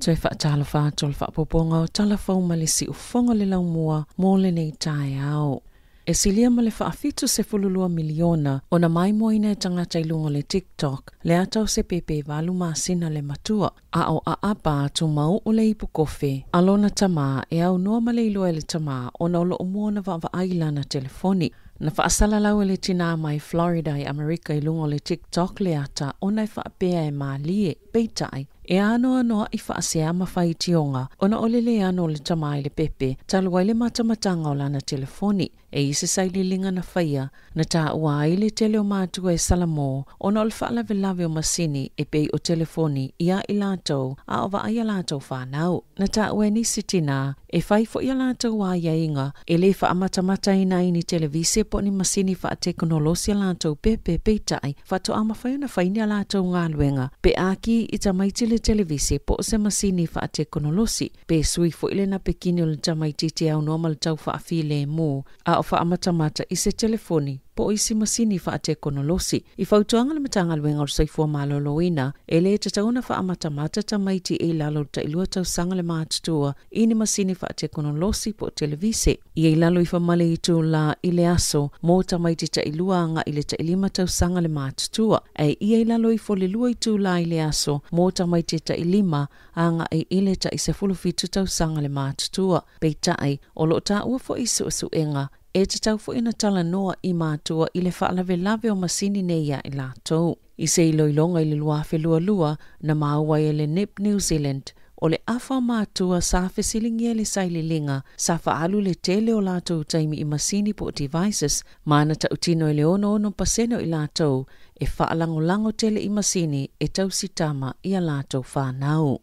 Toi Tala Fou tol whaapoponga o Tala Fou malisi ufonga le lau mua mōle nei tae au. E silia ma le whaafitu se fululua miliona o na mai moina e tangata ilunga le TikTok le atau se pepe walu maasina le matua a o a apa tu mau o le ipu kofe. Alona tama e au noa ma le ilua le tama o na olo umua na wa ailana telefoni. Na whaasala lau le tina mai Florida i Amerika ilunga le TikTok le ata o na whaapea e maalie peitai. E anoa noa i whaasea mawhai tionga o na ole le ano le tamai le pepe talua le matamatanga o lana telefoni. E isi saili linga na whaia na ta ua le tele o mātua e Sāmoa o na ole whaalawe lawe o masini e pei o telefoni ia i lātou a o wa aia lātou whanau. Na ta ua nisi tina e whai fo ia lātou a ia inga e le wha amatamata ina ini televise po ni masini wha a teknolosia lātou pepe peitai whato ama whai na whaini a lātou ngā luenga pe aki i tamaiti le televise po se masini wha a teknolosi pe sui fo ile na pekini o le tamaititi au normal tau wha a file mo a o wha amatamata i se telefoni po isi masini wha a teknolosi. I whautuanga le matanga luenga o saifua maloloina e le te tauna wha amatamata tamaiti e lalo ta ilua tau sanga le mātutua i ni masini wha a teknolosi po televise. I e lalo i whamale i tū la i le aso mō tamaiti ta ilua anga i le ta ilima tau sanga le mātutua. E i lalo i fole lua i tū la i le aso mō tamaiti ta ilima anga i ile ta i se fulufitu tau sanga le mātutua. Peitai o lo ta ua fo isu asu enga e te tau fo ina tala noa i mātua i le whaalawe lawe o masini neia i lātou. I se iloilonga i le luafe lua na maua i le NIP New Zealand o le awha mātua sa whesilingi e le saililinga sa whaalu le tele o lātou taimi i masini po devices mana ta utino i le ono paseno i lātou e whaalango tele i masini e tau sitama i a lātou whanau.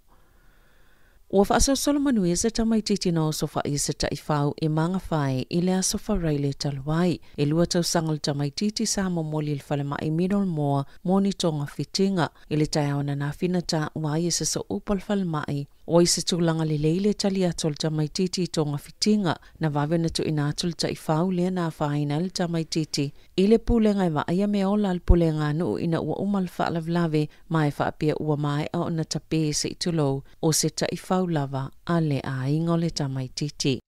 Ua whaasosolo manui e se tamaititi no so wha i se taifau e manga whae i lea so whareile taluai. E lua tau sangol tamaititi Sāmoa moli il whalema i middle moa moni tonga fitinga. I le taiawana na whina ta uai e se so upal whalemai. O i se tūlanga le leile tali atol tamaititi tonga fitinga na wawena tu ina atol taifau lea na whaina le tamaititi. I le pulenga i waia me ola al pulenga nu ina ua umal whaalavlave mai whaapia ua mai a ona tape se itulou o se taifau lava a le a ingo le tamaititi.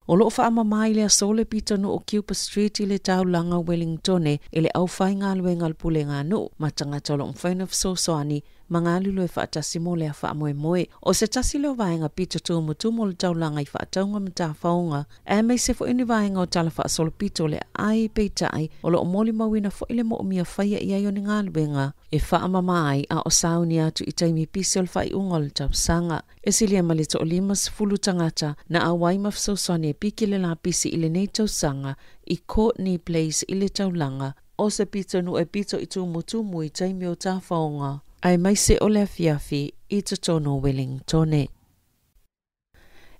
O loo whaama mai le asole pita no o Cuba Street i le taulanga Wellingtone i le au whai ngā luenga al pulenga nu matanga tolo mwhaina fsosoani mga lulu e whaatasi mo le a whaamoe moe. O se tasi leo vaenga pita tumu le taulanga i whaataunga mta whaunga e mei se fo ini vaenga o tala whaasolo pito le ai peitai o loo moli mawina fo ile mo umia whaia i aioni ngā luenga e whaama mai a o sauni atu i taimi pisi ol whai unga le tausanga. E silia malito o limas fulu tangata na a waima fsosoani e piki le la pisi i le nei tausanga i Courtney Place i le taulanga o se pito nu e pito i tumu i taimi o ta whaunga. Ai mai se o le afiafi i te tono Wellingtone.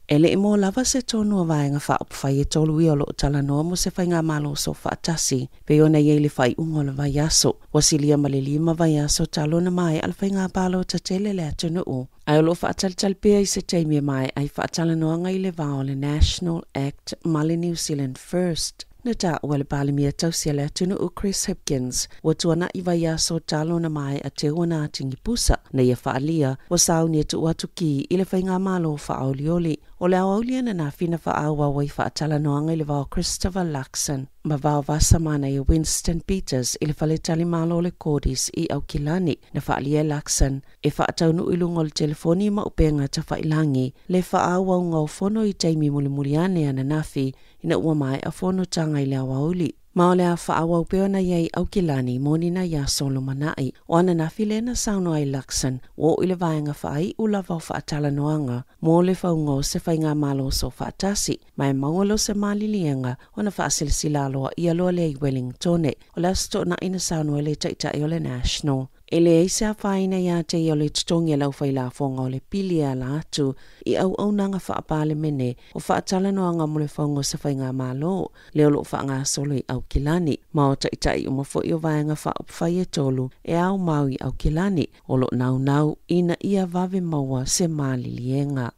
E le imo lava se tono a vaenga whaapwhai e tolu i o lo tala noa mo se whainga malo so whaatasi. Pe ona iei le whai ungo le vai aso. Wasilia ma le lima vai aso talo na mai al whainga palo ta tele le atunu u. Ai o lo whaatal pia i se teimia mai ai whaatala noa ngai le vao le National Act ma le New Zealand First. Na ta ua le palimia tausia le atunu u Chris Hipkins wa tuana i vai aso talo na mai a te ua nā tingi pusa na ia whaalia wa sauni e tu atu ki i le whainga malo whaaulioli. O le aulia na nā whina whaaua wai whaatala noanga i le vao Christopher Luxon. Ma vao vasa mana i Winston Peters i le whale tali malo le Cordis i Aukilani na whaalia Luxon e whaataunu i lungo le telefoni ma upenga ta whailangi le whaaua unga o fono i teimi mulimuliane ana nafi ina ua mai a fono tanga i le awauli. Ma o le a whaawa upeona iei Aukilani moni na ia solo manai o ana nafi le na sauno ai Luxon o i le vaenga whaai ula vau whaatala noanga mo le whaunga o se whainga malo so whaatasi mai maungalo se malilienga o na whaasilsila aloa i aloa le i Wellingtone o le asto na ina sauno le taitai o le National. E le eise a whaina ia te i o le tutongi lau whaila whonga o le pili a la atu i au nanga whaapale mene o whaatala noanga mo le whaunga o se whainga malo leo lo whaanga solo i Aukilani. Ma o taitai umafo i o vaenga whaupwhai e tolu e au mau i Aukilani o lo nau ina ia vave maua se malilienga.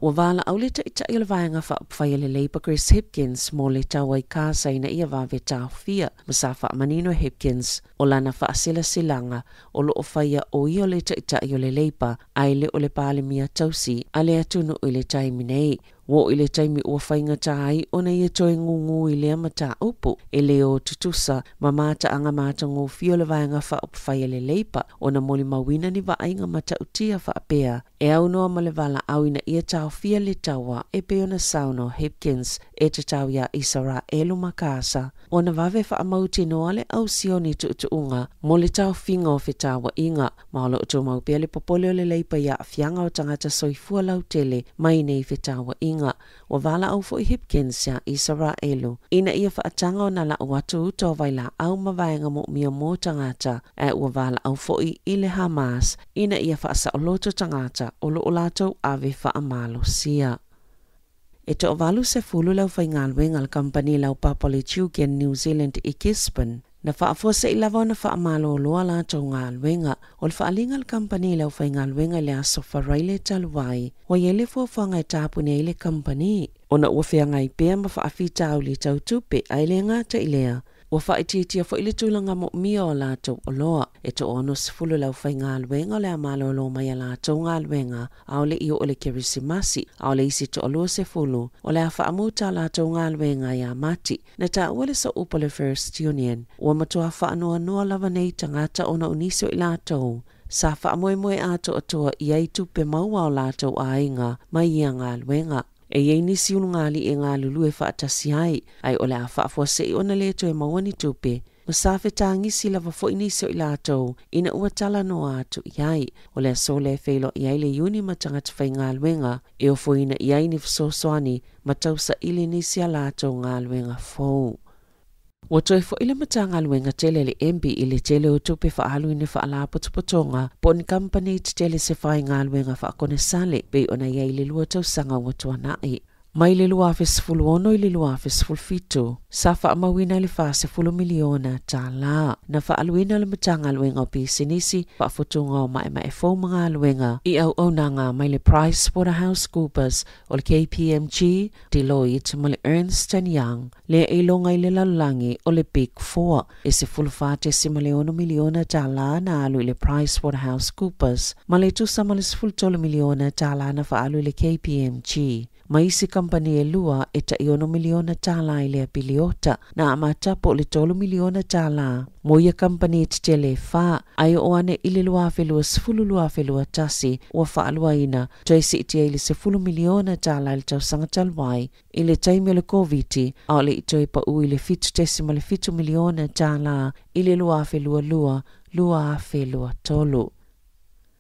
Ua wala au le ta i le vaenga whaapawhai le Labour Chris Hipkins mo le tau ai kāsa ina ia wawe tau fia ma sa whaamanino Hipkins o lana whaasila silanga o lo o whaia o i o le ta i o le Labour ai le o le pāle mia tausi a le atunu o le taimi nei. Wo i le taimi ua whainga tai o na ia toi ngungu i le amata upu e le o tutusa ma mata anga mata ngō fio le vaenga whaapawhai le Labour o na moli mawina ni vaenga mata utia whaapea e au noa ma le vala au ina ia tau fia le taua e pe ona sauno Hipkins e te tau ia Isara elu makasa o na vave whaamauti noa le au sioni tuunga mo le tau finga o whetawa inga ma lo utu maupea le popole o le Labour ia fianga o tangata soifua lau tele mai nei whetawa inga wa wala au fo i Hipkins ya Isara elu ina ia whaatanga o na la watu uto vaila au mawaenga mo mia mo tangata e wa wala au fo i le Hamas ina ia whaasa o loto tangata o lo olato ave whaamalo sia. E to valu se fulu lau whaingalwenga al company lau papole Tugen New Zealand i Gisborne. Na whaafose i lava na whaamalo loa la tau ngalwenga o le whaalinga al company lau whaingalwenga le aso wharaile taluai wa yele fuafanga i tāpune i le company. O na uawhia ngai pēr ma whaafita au li tau tupe ai le ngata i lea. Ua whaititia fo ili tūlanga mo mia o lātou o loa e to ono sifulu lau whai ngāluenga o le amalo o lo mai a lātou ngāluenga au le io o le kerisimasi au le isi to o loa sifulu o le a whaamuta lātou ngāluenga i a mati na tā ua le so upo le First Union ua matua whaanoa noa lava nei tangata o na unisio i lātou sa whaamoe ato atoa i ai tupe maua o lātou a inga mai ia ngāluenga. E iei nisi unungali e ngā lulu e whaatasi ai ole a whaafua se i ona leto e mawani tupe. Ma sāwheta ngisi lava fo inisio i lātou ina ua tala no atu iai. Ole a sole e wheilo iai le uni matangata whai ngā luenga e o fo ina iai ni fsosoani matausa ili nisi a lātou ngā luenga fōu. Wa toi fo ile matanga luenga tele le MB ile tele o tupe whaalu ine whaala potopotonga po ni company te tele se whai ngā luenga whaakone sale bei ona iai le lua tau sanga wa tuanai. Mai le lua fesfulu ono i le lua fesfulu fitu. Sa whaamawina le whaasefulu miliona tā la. Na whaaluina le matanga luenga o pisinisi whaafotunga o mai e fō mga luenga i au nanga mai le PricewaterhouseCoopers o le KPMG, Deloitte mo le Ernst & Young le ilonga i le lalulangi o le Big Four e se fulu whaatesi ma le 1 miliona tā la na alu i le PricewaterhouseCoopers ma le tusa ma le 10 miliona tā la na whaalu i le KPMG. Ma isi company e lua e ta 1 miliona tala i le apiliota na amata po le 3 miliona tala. Mo ia company te tele wha ai o ane i le lua whelua sifulu lua whelua tasi ua whaalua ina toisi iti ai le 10 miliona tala i le tausanga talwai i le taimi o le COVID au le itoi pa ui le fitu tesi ma le 5 miliona tala i le lua whelua lua whelua tolu.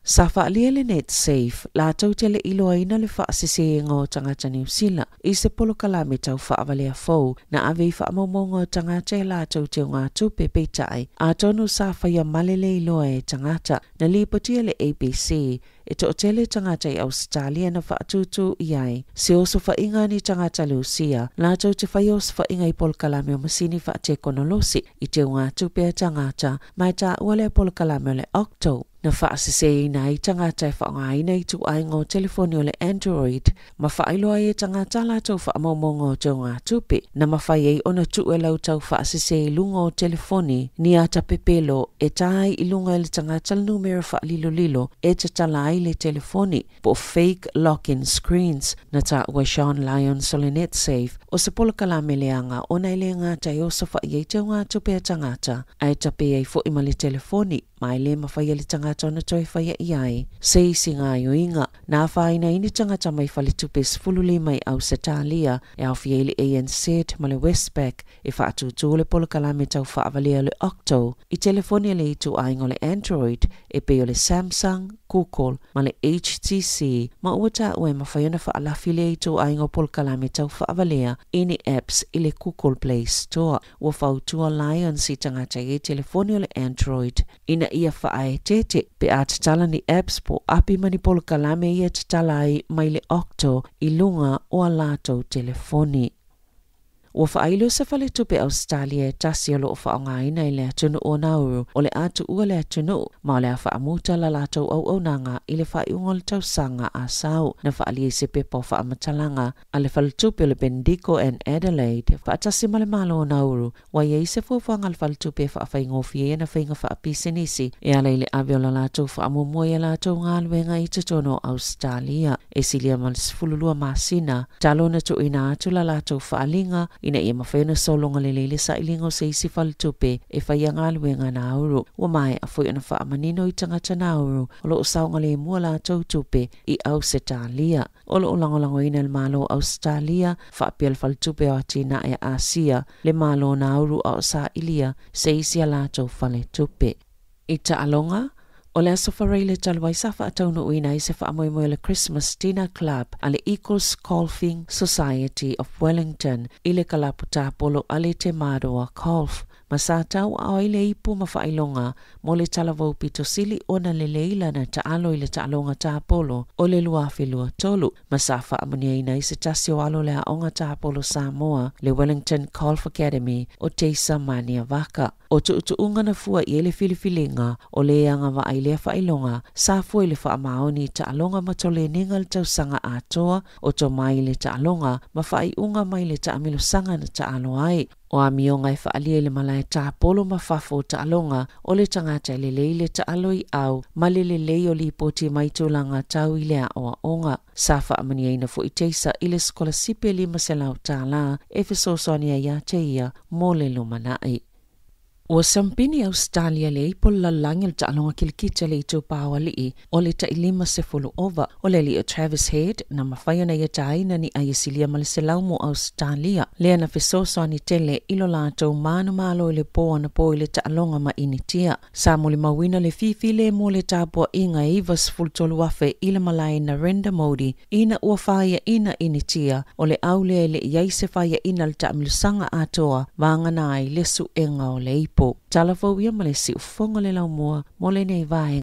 Sa whaalia le net safe, la tau te le iloa ina le whaasiseenga o tangata New Zealand, i se polo kalame tau whaavalea fau, na awei whaamamonga o tangata e la tau te ngā tupe peitai, a tonu sa whaia malele iloa e tangata, na lipotia le ABC, e to tele tangata i Australia na whaatutu i ai. Se oso whainga ni tangata Lucia, la tau te whaios whainga i polo kalame o masini whaate konolosi, i te ngā tupe tangata, mai ta uale polo kalame o le Octo. Na whaasise ina i tangata e whaangaina i tu ai ngō telefoni o le Android, ma whaailoa i tangata la tau whaamamonga o tau ngā tupe, na mawhai ei ona tu e lau tau whaasise i lunga o telefoni, ni ata pepelo e tai i lunga i le tangata le numero whaalilo e te tala ai le telefoni, po fake lock-in screens, na ta ua Sean Lyons o le net safe, o se polo kalame leanga ona i le ngata i oso whai ei tau ngā tupe a tangata, ai tape ei fo ima le telefoni, mai le mawhai le tangata ona toi whaia i ai. Se isi ngā yoinga, nā whaina ini tangata mai whale tupe sfululi mai au Setalia, e au fiele ANZ ma le Westpac, e whaatutu le polo kalame tau whaavalea le Octo, i telefoni le itu aingo le Android, e peo le Samsung, Google, ma le HTC, ma ua ta ue mawhaiona whaalafi le itu aingo polo kalame tau whaavalea, ini apps i le Google Play Store, ua whautua Lions i tangata i telefoni le Android, ina ia whaae tete, pe a tatala ni apps po api mani polo kalame ia tatala ai mai le Octo i lunga o a lātou telefoni. Ua whaailo se whale tupe Australia e tasi o loo whaongaina i le atunu o Nauru o le atu ua le atunu ma o le a whaamuta la lātou au nanga i le whaiunga le tausanga a sau na whaalie se pepa o whaamatalanga a le whale tupe o le Bendigo and Adelaide whaatasi ma le malo o Nauru wa iei se fuwhanga le whale tupe whaafaingofi e na whainga whaapisenisi e ala i le awe o la lātou whaamumua i a lātou ngāluenga i te tono Australia e silia ma le sifululua masina talo na tu ina atu la lātou whaalinga ina ia mawhaina solonga le leile sa ilingo se isi whale tupe e whaia ngāluenga Nauru wa mai a fwoi ana whaamanino i tangata Nauru o lo saunga le mua lātou tupe i Ausetalia o lo langolango ina le malo Australia whaapia le whale tupe o atina e Asia le malo Nauru o sa ilia se isi a lātou whale tupe i Taalonga o le aso wharei le talwai sa whaataunu uina i se whaamoemoe le Christmas Dinner Club a le Eagles Golfing Society of Wellington i le kalapu tāpolo a le te māroa golf. Ma sa tau a i le ipu ma whailonga mo le talavau pito sili ona le leila na taalo i le taalonga tāpolo o le luawhilua tolu. Ma sa whaamonia ina i se tasi o alo le aonga tāpolo Sāmoa le Wellington Golf Academy o Teisa Mania Waka. O tuunga na fua i ele filifilinga o le anga wa ai le whailonga sa fua i le whaamaoni taalonga matole ninga le tausanga atoa o to mai le taalonga ma whaiunga mai le taamilo sanga na taalo ai. O a mionga e whaalia le malai tāpolo ma whafo taalonga o le tangata le leile taalo i au ma le lei o li poti mai tūlanga tau i le aoa onga. Sa whaamania ina fo i teisa i le skola sipe lima se lau tāla e whisosania ia te ia mo le lumanai. O sampini Australia le ipol la langi le taalonga kilikita le itu pāwalii o le tailima se fulu ova o le li o Travis Head na mawhaia na ia taina ni ayesilia ma le selaumo Australia le ana fisoso ni tele ilo lātou manu malo i le poa na po i le taalonga ma initia. Samo le mawina le fifi le mo le tāpua inga iwa sfultolu afe i le malai na Renda Modi ina ua whaia ina initia o le aule le iai se whaia ina le taamilusanga atoa vangana ai lesu enga o le ipo. Tala Fou ia ma le si ufonga le lau mua mo le nei vae